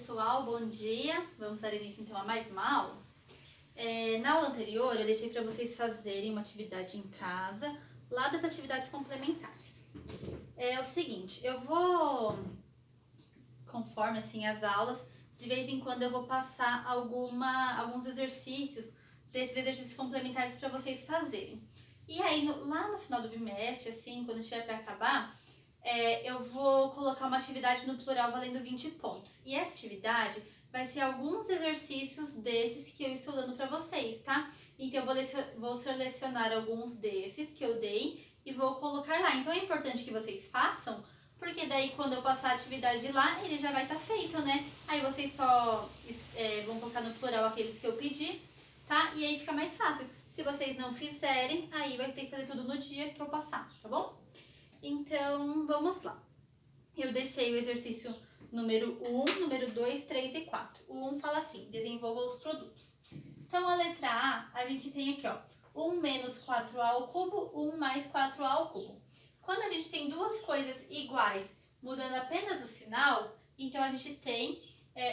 pessoal, bom dia! Vamos dar início então a mais uma aula. Na aula anterior eu deixei para vocês fazerem uma atividade em casa, lá das atividades complementares. É o seguinte, eu vou, conforme assim as aulas, de vez em quando eu vou passar alguns exercícios, desses exercícios complementares para vocês fazerem. E aí lá no final do bimestre, assim, quando tiver para acabar, eu vou colocar uma atividade no plural valendo 20 pontos. E essa atividade vai ser alguns exercícios desses que eu estou dando para vocês, tá? Então eu vou selecionar alguns desses que eu dei e vou colocar lá. Então é importante que vocês façam, porque daí quando eu passar a atividade lá, ele já vai estar feito, né? Aí vocês só vão colocar no plural aqueles que eu pedi, tá? E aí fica mais fácil. Se vocês não fizerem, aí vai ter que fazer tudo no dia que eu passar, tá bom? Então, vamos lá. Eu deixei o exercício número 1, número 2, 3 e 4. O 1 fala assim, desenvolva os produtos. Então, a letra A, a gente tem aqui, ó, 1 menos 4A ao cubo, 1 mais 4A ao cubo. Quando a gente tem duas coisas iguais, mudando apenas o sinal, então a gente tem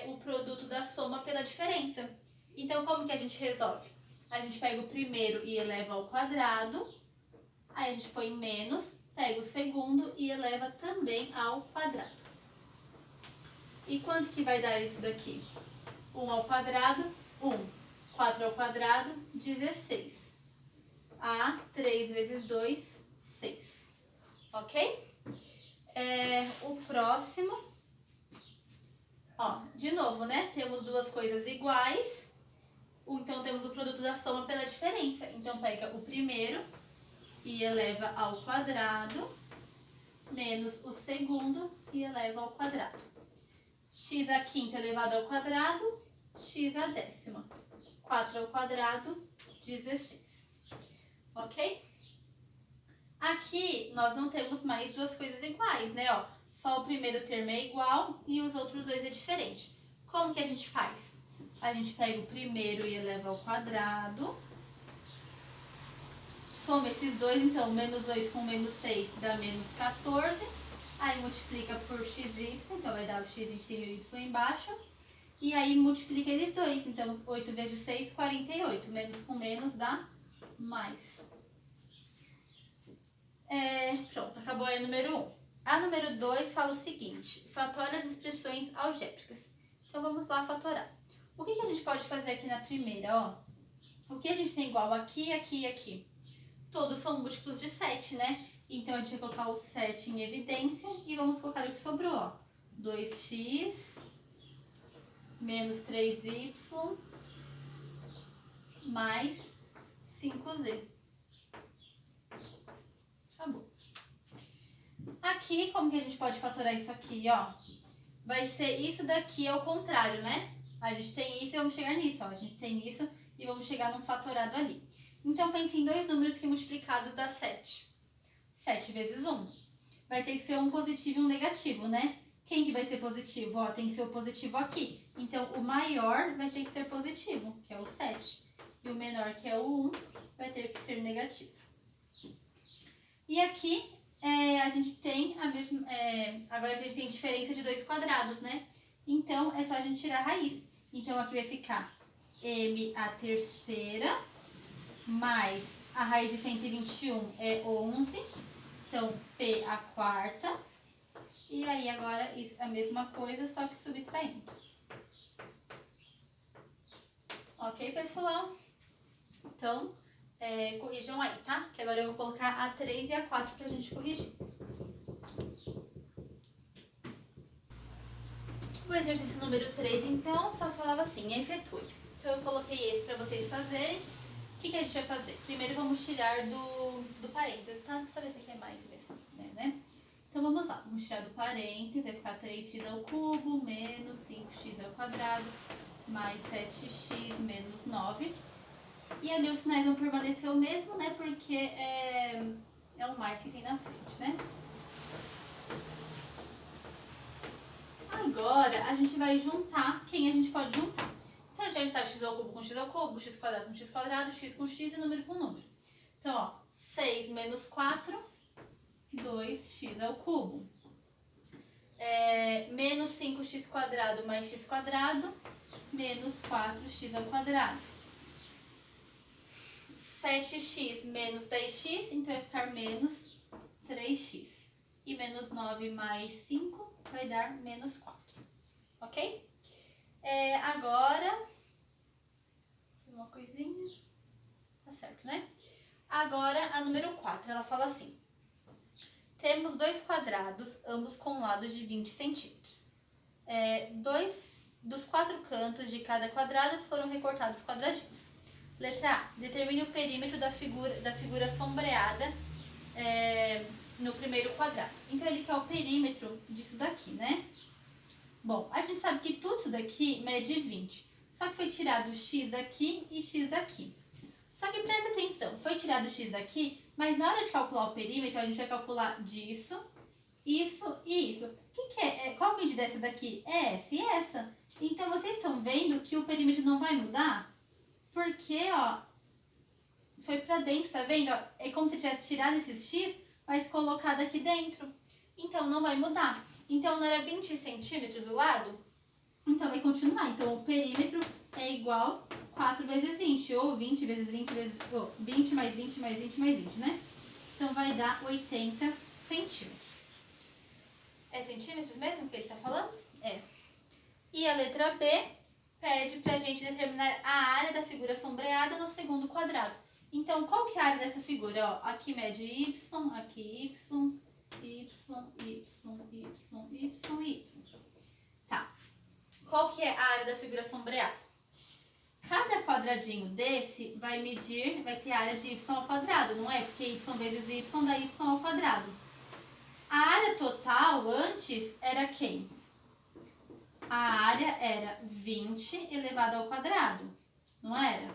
o produto da soma pela diferença. Então, como que a gente resolve? A gente pega o primeiro e eleva ao quadrado, aí a gente põe menos, pega o segundo e eleva também ao quadrado. E quanto que vai dar isso daqui? 1 ao quadrado, 1. 4 ao quadrado, 16. A, 3 vezes 2, 6. Ok? O próximo, ó, de novo, né? Temos duas coisas iguais, então temos o produto da soma pela diferença. Então pega o primeiro e eleva ao quadrado, menos o segundo e eleva ao quadrado. X a quinta elevado ao quadrado, x a décima. 4 ao quadrado, 16. Ok? Aqui nós não temos mais duas coisas iguais, né? Ó, só o primeiro termo é igual e os outros dois é diferente. Como que a gente faz? A gente pega o primeiro e eleva ao quadrado. Soma esses dois, então, menos 8 com menos 6 dá menos 14. Aí multiplica por xy, então vai dar o x em cima e o y embaixo. E aí multiplica eles dois, então 8 vezes 6, 48. Menos com menos dá mais. Pronto, acabou aí o número 1. A número 2 fala o seguinte, fatora as expressões algébricas. Então vamos lá fatorar. O que a gente pode fazer aqui na primeira, ó? O que a gente tem igual aqui, aqui e aqui? Todos são múltiplos de 7, né? Então, a gente vai colocar o 7 em evidência e vamos colocar o que sobrou, ó. 2x menos 3y mais 5z. Acabou. Aqui, como que a gente pode fatorar isso aqui, ó? Vai ser isso daqui ao contrário, né? A gente tem isso e vamos chegar nisso, ó. A gente tem isso e vamos chegar num fatorado ali. Então, pense em dois números que multiplicados dá 7. 7 vezes 1. Vai ter que ser um positivo e um negativo, né? Quem que vai ser positivo? Ó, tem que ser o positivo aqui. Então, o maior vai ter que ser positivo, que é o 7. E o menor, que é o 1, vai ter que ser negativo. E aqui, a gente tem a mesma... agora a gente tem diferença de dois quadrados, né? Então, é só a gente tirar a raiz. Então, aqui vai ficar m a terceira mais a raiz de 121 é 11, então P a quarta, e aí agora isso é a mesma coisa, só que subtraindo. Ok, pessoal? Então, corrijam aí, tá? Que agora eu vou colocar a 3 e a 4 pra gente corrigir. O exercício número 3, então, só falava assim, efetue. Então, eu coloquei esse pra vocês fazerem. O que a gente vai fazer? Primeiro vamos tirar do parênteses, tá? Pra saber se aqui é mais mesmo, né? Então vamos lá, vamos tirar do parênteses, vai ficar 3x ao cubo menos 5x ao quadrado mais 7x menos 9. E ali os sinais vão permanecer o mesmo, né? Porque é o mais que tem na frente, né? Agora a gente vai juntar quem a gente pode juntar. Então, a gente vai x ao cubo, x quadrado com x quadrado, x com x e número com número. Então, ó, 6 menos 4, 2x ao cubo. Menos 5x² mais x², menos 4x ao quadrado. 7x menos 10x, então vai ficar menos 3x. E menos 9 mais 5 vai dar menos 4. Ok? Agora, uma coisinha. Tá certo, né? Agora, a número 4, ela fala assim. Temos dois quadrados, ambos com lados de 20 centímetros. Dos 4 cantos de cada quadrado foram recortados quadradinhos. Letra A. Determine o perímetro da figura sombreada no primeiro quadrado. Então, ele quer o perímetro disso daqui, né? Bom, a gente sabe que tudo isso daqui mede 20. Só que foi tirado o x daqui e x daqui. Só que presta atenção, foi tirado o x daqui, mas na hora de calcular o perímetro, a gente vai calcular disso, isso e isso. O que é? Qual a medida dessa daqui? É essa e essa. Então, vocês estão vendo que o perímetro não vai mudar? Porque, ó, foi pra dentro, tá vendo? Ó, é como se tivesse tirado esses x, mas colocado aqui dentro. Então, não vai mudar. Então, não era 20 centímetros o lado? Então, vai continuar. Então, o perímetro é igual 4 vezes 20, ou 20 vezes 20 vezes... 20 mais 20 mais 20 mais 20, né? Então, vai dar 80 centímetros. É centímetros mesmo que ele tá falando? É. E a letra B pede pra gente determinar a área da figura sombreada no segundo quadrado. Então, qual que é a área dessa figura? Ó, aqui mede y, aqui y, y. Tá. Qual que é a área da figura sombreada? Cada quadradinho desse vai ter área de y ao quadrado, não é? Porque y vezes y dá y ao quadrado. A área total antes era quem? A área era 20 elevado ao quadrado, não era?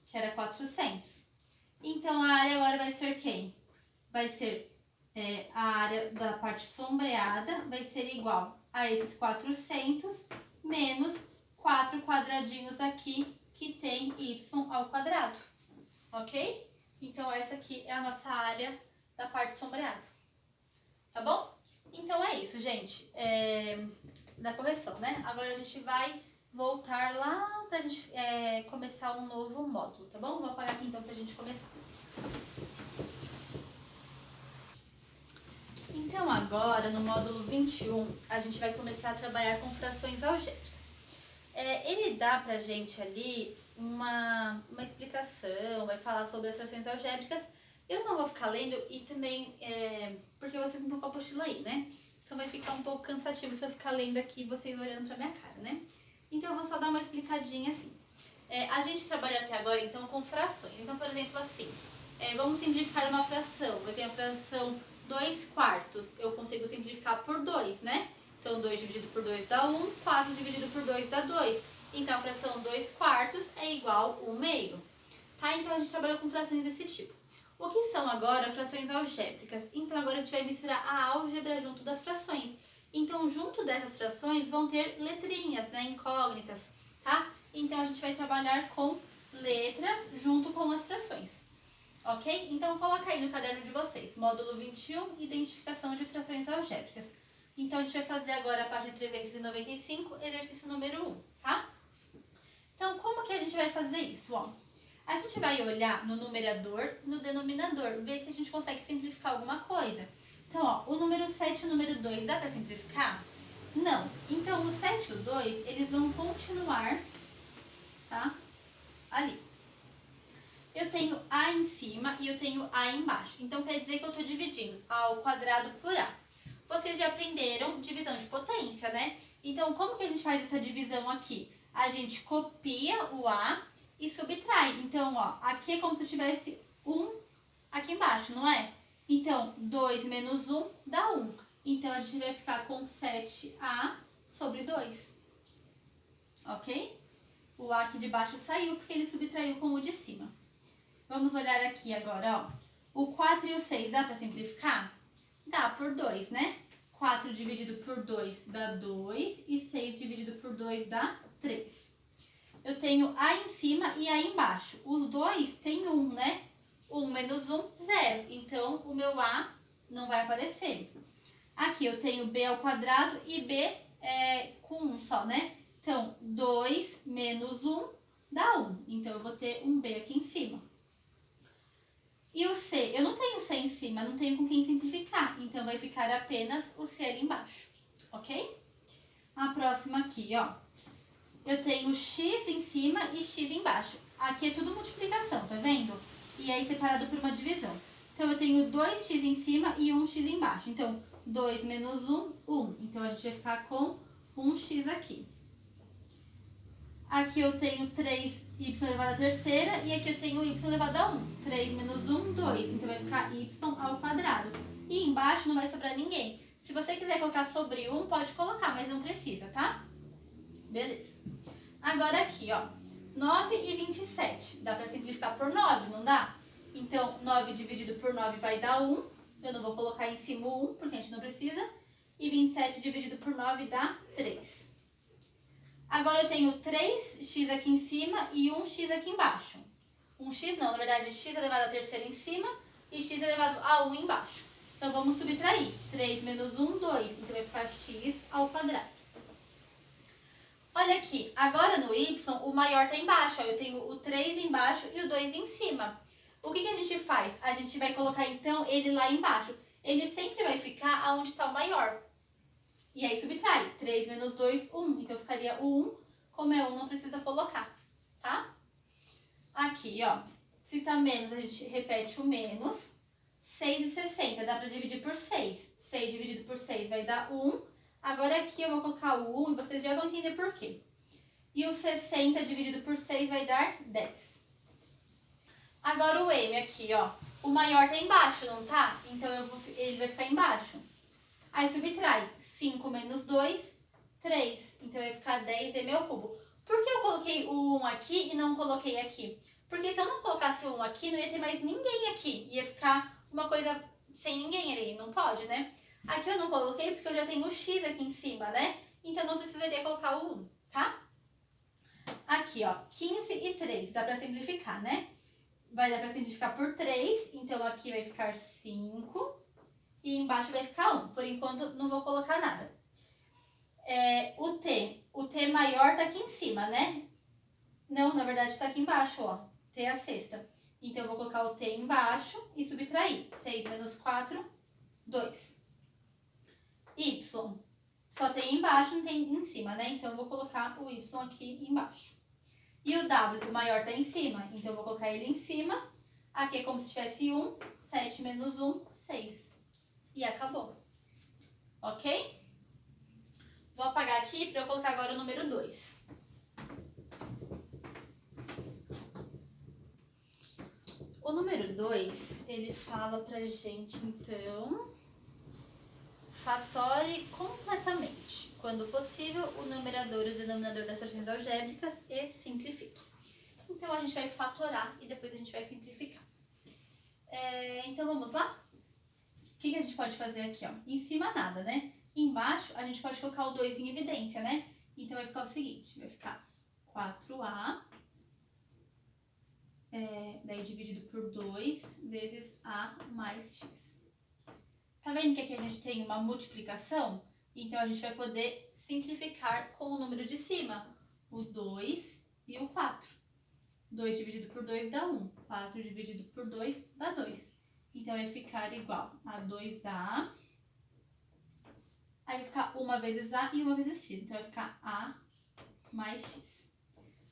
Que era 400. Então, a área agora vai ser quem? Vai ser a área da parte sombreada, vai ser igual a esses 400 menos 4 quadradinhos aqui que tem y ao quadrado, ok? Então, essa aqui é a nossa área da parte sombreada, tá bom? Então, é isso, gente, da correção, né? Agora, a gente vai voltar lá pra gente começar um novo módulo, tá bom? Vou apagar aqui, então, pra gente começar. Então, agora, no módulo 21, a gente vai começar a trabalhar com frações algébricas. Ele dá pra gente ali uma explicação, vai falar sobre as frações algébricas. Eu não vou ficar lendo e também, porque vocês não estão com a apostila aí, né? Então vai ficar um pouco cansativo se eu ficar lendo aqui e vocês olhando pra minha cara, né? Então eu vou só dar uma explicadinha assim. A gente trabalha até agora, então, com frações. Então, por exemplo, assim, vamos simplificar uma fração. Eu tenho a fração 2/4, eu consigo simplificar por 2, né? Então, 2 dividido por 2 dá 1, 4 dividido por 2 dá 2. Então, a fração 2/4 é igual a 1/2. Tá? Então, a gente trabalha com frações desse tipo. O que são agora frações algébricas? Então, agora a gente vai misturar a álgebra junto das frações. Então, junto dessas frações vão ter letrinhas, né? Incógnitas, tá? Então, a gente vai trabalhar com letras junto com as frações. Ok? Então, coloca aí no caderno de vocês. Módulo 21, identificação de frações algébricas. Então, a gente vai fazer agora a página 395, exercício número 1, tá? Então, como que a gente vai fazer isso? Ó, a gente vai olhar no numerador, no denominador, ver se a gente consegue simplificar alguma coisa. Então, ó, o número 7 e o número 2, dá pra simplificar? Não. Então, o 7 e o 2, eles vão continuar, tá? Ali. Eu tenho A em cima e eu tenho A embaixo. Então, quer dizer que eu estou dividindo A ao quadrado por A. Vocês já aprenderam divisão de potência, né? Então, como que a gente faz essa divisão aqui? A gente copia o A e subtrai. Então, ó, aqui é como se eu tivesse 1 aqui embaixo, não é? Então, 2 menos 1 dá 1. Então, a gente vai ficar com 7A sobre 2. Ok? O A aqui de baixo saiu porque ele subtraiu com o de cima. Vamos olhar aqui agora, ó. O 4 e o 6 dá para simplificar? Dá por 2, né? 4 dividido por 2 dá 2 e 6 dividido por 2 dá 3. Eu tenho A em cima e A embaixo. Os dois têm 1, né? 1 menos 1, 0. Então, o meu A não vai aparecer. Aqui eu tenho b ao quadrado e b com 1 só, né? Então, 2 menos 1 dá 1. Então, eu vou ter um b aqui em cima. E o c, eu não tenho c em cima, não tenho com quem simplificar. Então, vai ficar apenas o c ali embaixo, ok? A próxima aqui, ó. Eu tenho x em cima e x embaixo. Aqui é tudo multiplicação, tá vendo? E aí, separado por uma divisão. Então, eu tenho 2x em cima e 1x embaixo. Então, 2 menos 1, 1. Então, a gente vai ficar com 1x aqui. Aqui eu tenho 3y elevado à terceira e aqui eu tenho y elevado a 1. 3 menos 1, 2. Então, vai ficar y ao quadrado. E embaixo não vai sobrar ninguém. Se você quiser colocar sobre 1, pode colocar, mas não precisa, tá? Beleza. Agora aqui, ó. 9 e 27. Dá pra simplificar por 9, não dá? Então, 9 dividido por 9 vai dar 1. Eu não vou colocar em cima o 1, porque a gente não precisa. E 27 dividido por 9 dá 3. Agora eu tenho 3x aqui em cima e 1x aqui embaixo. 1x não, na verdade, x elevado à terceira em cima e x elevado a 1 embaixo. Então, vamos subtrair. 3 menos 1, 2. Então, vai ficar x ao quadrado. Olha aqui, agora no y, o maior está embaixo. Ó, eu tenho o 3 embaixo e o 2 em cima. O que a gente faz? A gente vai colocar, então, ele lá embaixo. Ele sempre vai ficar onde está o maior. E aí, subtrai. 3 menos 2, 1. Então, ficaria o 1. Como é 1, não precisa colocar, tá? Aqui, ó. Se tá menos, a gente repete o menos. 6,60. Dá para dividir por 6. 6 dividido por 6 vai dar 1. Agora aqui eu vou colocar o 1 e vocês já vão entender por quê. E o 60 dividido por 6 vai dar 10. Agora o m aqui, ó. O maior tá embaixo, não tá? Então ele vai ficar embaixo. Aí subtrai. 5 menos 2, 3. Então vai ficar 10m ao cubo. Por que eu coloquei o 1 aqui e não coloquei aqui? Porque se eu não colocasse o 1 aqui, não ia ter mais ninguém aqui. Ia ficar uma coisa sem ninguém ali. Não pode, né? Aqui eu não coloquei porque eu já tenho o x aqui em cima, né? Então, não precisaria colocar o 1, tá? Aqui, ó, 15 e 3. Dá pra simplificar, né? Vai dar pra simplificar por 3. Então, aqui vai ficar 5. E embaixo vai ficar 1. Por enquanto, não vou colocar nada. O t maior tá aqui em cima, né? Não, na verdade, tá aqui embaixo, ó. T é a sexta. Então, eu vou colocar o t embaixo e subtrair. 6 menos 4, 2. Y só tem embaixo, não tem em cima, né? Então, eu vou colocar o y aqui embaixo. E o w, o maior, tá em cima. Então, eu vou colocar ele em cima. Aqui é como se tivesse 1. 7 menos 1, 6. E acabou. Ok? Vou apagar aqui para eu colocar agora o número 2. O número 2, ele fala pra gente, então... Fatore completamente, quando possível, o numerador e o denominador das frações algébricas e simplifique. Então, a gente vai fatorar e depois a gente vai simplificar. Então, vamos lá? O que a gente pode fazer aqui, ó? Em cima, nada, né? Embaixo, a gente pode colocar o 2 em evidência, né? Então, vai ficar o seguinte, vai ficar 4a, daí dividido por 2 vezes a mais x. Tá vendo que aqui a gente tem uma multiplicação? Então, a gente vai poder simplificar com o número de cima. O 2 e o 4. 2 dividido por 2 dá 1. 4 dividido por 2 dá 2. Então, vai ficar igual a 2a. Aí vai ficar 1 vezes a e 1 vezes x. Então, vai ficar a mais x.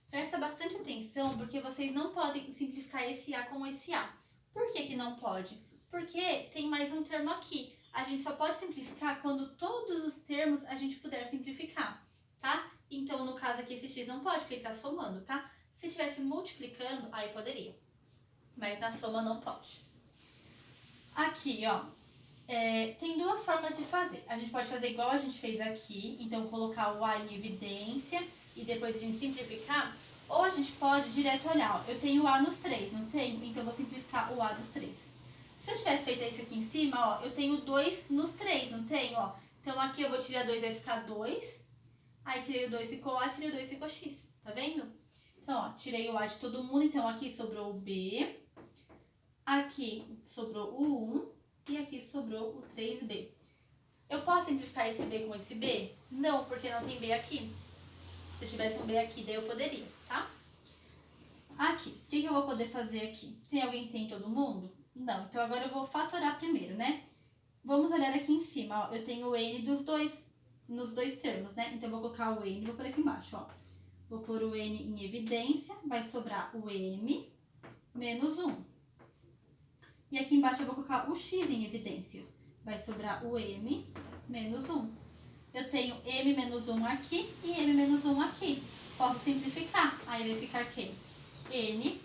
Presta bastante atenção, porque vocês não podem simplificar esse a com esse a. Por que não pode? Porque tem mais um termo aqui. A gente só pode simplificar quando todos os termos a gente puder simplificar, tá? Então, no caso aqui, esse x não pode, porque ele está somando, tá? Se estivesse multiplicando, aí poderia. Mas na soma não pode. Aqui, ó, tem duas formas de fazer. A gente pode fazer igual a gente fez aqui, então colocar o a em evidência e depois a gente simplificar. Ou a gente pode direto olhar, ó, eu tenho o a nos 3, não tenho? Então, eu vou simplificar o a nos 3. Se eu tivesse feito isso aqui em cima, ó, eu tenho 2 nos 3, não tenho, ó? Então, aqui eu vou tirar 2, vai ficar 2. Aí, tirei o 2, ficou a, tirei o 2, ficou x. Tá vendo? Então, ó, tirei o a de todo mundo. Então, aqui sobrou o b. Aqui sobrou o 1. E aqui sobrou o 3b. Eu posso simplificar esse B com esse B? Não, porque não tem B aqui. Se tivesse um B aqui, daí eu poderia, tá? Aqui, o que eu vou poder fazer aqui? Tem alguém que tem todo mundo? Não, então agora eu vou fatorar primeiro, né? Vamos olhar aqui em cima, ó. Eu tenho o N nos dois termos, né? Então eu vou colocar o N, vou por aqui embaixo, ó. Vou pôr o N em evidência, vai sobrar o M menos 1. E aqui embaixo eu vou colocar o X em evidência, vai sobrar o M menos 1. Eu tenho M menos 1 aqui e M menos 1 aqui. Posso simplificar, aí vai ficar quem? N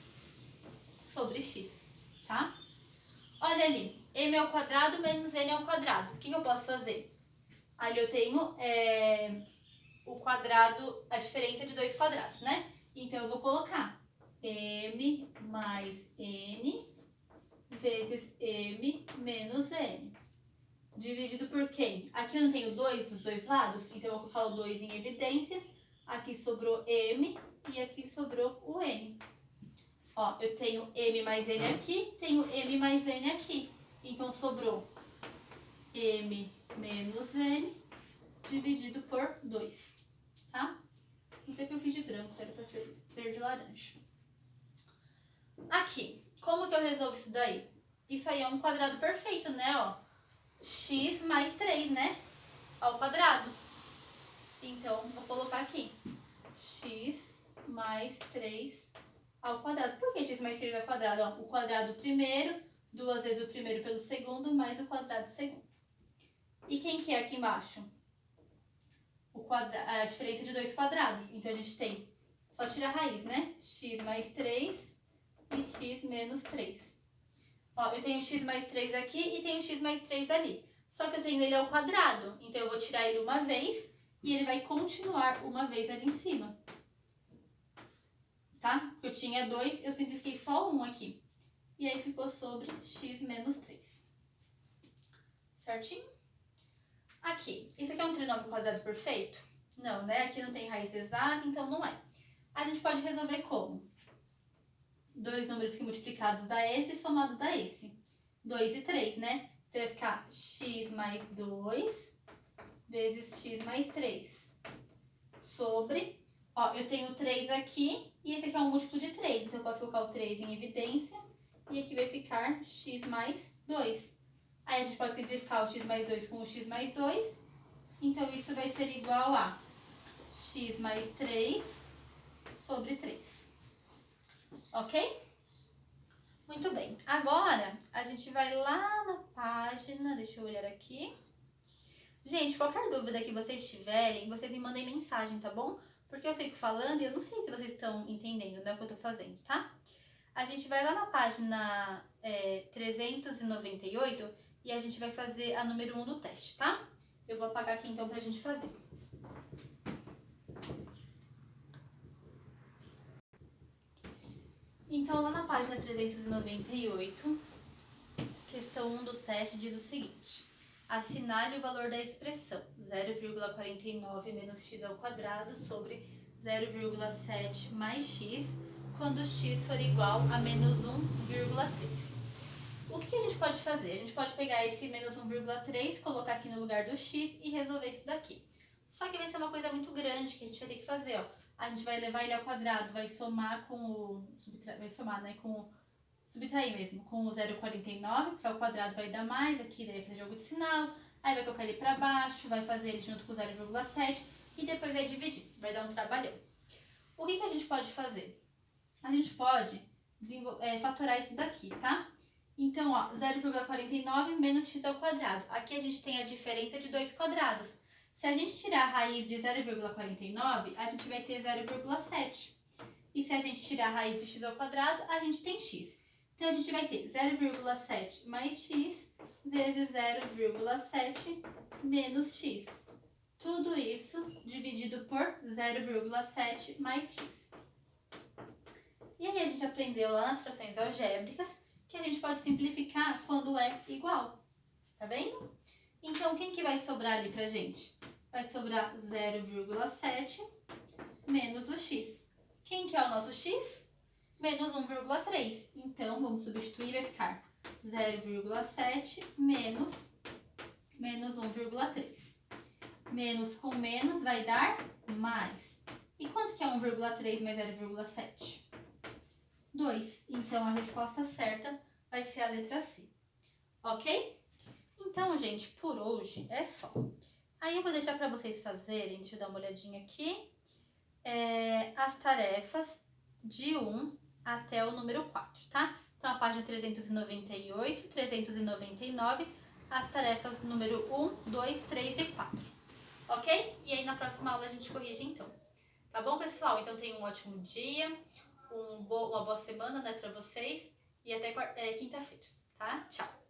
sobre X, tá? Olha ali, M ao quadrado menos N ao quadrado. O que eu posso fazer? Ali eu tenho o quadrado, a diferença de dois quadrados, né? Então eu vou colocar M mais N vezes M menos N. Dividido por quem? Aqui eu não tenho 2 dos dois lados, então eu vou colocar o 2 em evidência. Aqui sobrou M e aqui sobrou o N. Ó, eu tenho M mais N aqui, tenho M mais N aqui. Então sobrou M menos N dividido por 2, tá? Não sei o que eu fiz de branco, era pra ser de laranja. Aqui, como que eu resolvo isso daí? Isso aí é um quadrado perfeito, né, ó? X mais 3, né? Ao quadrado. Então, vou colocar aqui. X mais 3 ao quadrado. Por que x mais 3 ao quadrado? Ó, o quadrado primeiro, 2 vezes o primeiro pelo segundo, mais o quadrado segundo. E quem que é aqui embaixo? A diferença de dois quadrados. Então, a gente tem, só tirar a raiz, né? X mais 3 e x menos 3. Ó, eu tenho x mais 3 aqui e tenho x mais 3 ali. Só que eu tenho ele ao quadrado. Então, eu vou tirar ele uma vez e ele vai continuar uma vez ali em cima. Tá? Porque eu tinha 2, eu simplifiquei só 1 aqui. E aí ficou sobre x menos 3. Certinho? Aqui, isso aqui é um trinômio quadrado perfeito? Não, né? Aqui não tem raiz exata, então não é. A gente pode resolver como? Dois números que multiplicados dá esse, somado dá esse. 2 e 3, né? Então vai ficar x mais 2 vezes x mais 3. Sobre, ó, eu tenho 3 aqui e esse aqui é um múltiplo de 3. Então eu posso colocar o 3 em evidência e aqui vai ficar x mais 2. Aí a gente pode simplificar o x mais 2 com o x mais 2. Então isso vai ser igual a x mais 3 sobre 3. Ok? Muito bem. Agora a gente vai lá na página, deixa eu olhar aqui. Gente, qualquer dúvida que vocês tiverem, vocês me mandem mensagem, tá bom? Porque eu fico falando e eu não sei se vocês estão entendendo, né, o que eu tô fazendo, tá? A gente vai lá na página 398 e a gente vai fazer a número 1 do teste, tá? Eu vou apagar aqui então pra gente fazer. Então, lá na página 398, questão 1 do teste diz o seguinte: assinale o valor da expressão 0,49 menos x ao quadrado sobre 0,7 mais x, quando x for igual a menos 1,3. O que a gente pode fazer? A gente pode pegar esse menos 1,3, colocar aqui no lugar do x e resolver isso daqui. Só que vai ser uma coisa muito grande que a gente vai ter que fazer, ó. A gente vai levar ele ao quadrado, vai somar com o... vai somar, né, com o... subtrair mesmo, com o 0,49, porque ao quadrado vai dar mais, aqui daí vai fazer jogo de sinal, aí vai colocar ele para baixo, vai fazer ele junto com o 0,7 e depois vai dividir, vai dar um trabalhão. O que a gente pode fazer? A gente pode fatorar isso daqui, tá? Então, ó, 0,49 menos x ao quadrado. Aqui a gente tem a diferença de dois quadrados. Se a gente tirar a raiz de 0,49, a gente vai ter 0,7. E se a gente tirar a raiz de x ao quadrado, a gente tem x. Então, a gente vai ter 0,7 mais x vezes 0,7 menos x. Tudo isso dividido por 0,7 mais x. E aí, a gente aprendeu lá nas frações algébricas que a gente pode simplificar quando é igual. Tá vendo? Então, quem que vai sobrar ali pra gente? Vai sobrar 0,7 menos o x. Quem que é o nosso x? Menos 1,3. Então, vamos substituir e vai ficar 0,7 menos menos 1,3. Menos com menos vai dar mais. E quanto que é 1,3 mais 0,7? 2. Então, a resposta certa vai ser a letra C. Ok? Então, gente, por hoje é só. Aí eu vou deixar para vocês fazerem, deixa eu dar uma olhadinha aqui, as tarefas de 1 até o número 4, tá? Então, a página 398, 399, as tarefas número 1, 2, 3 e 4. Ok? E aí, na próxima aula, a gente corrige, então. Tá bom, pessoal? Então, tenham um ótimo dia, uma boa semana, né, pra vocês. E até quinta-feira, tá? Tchau!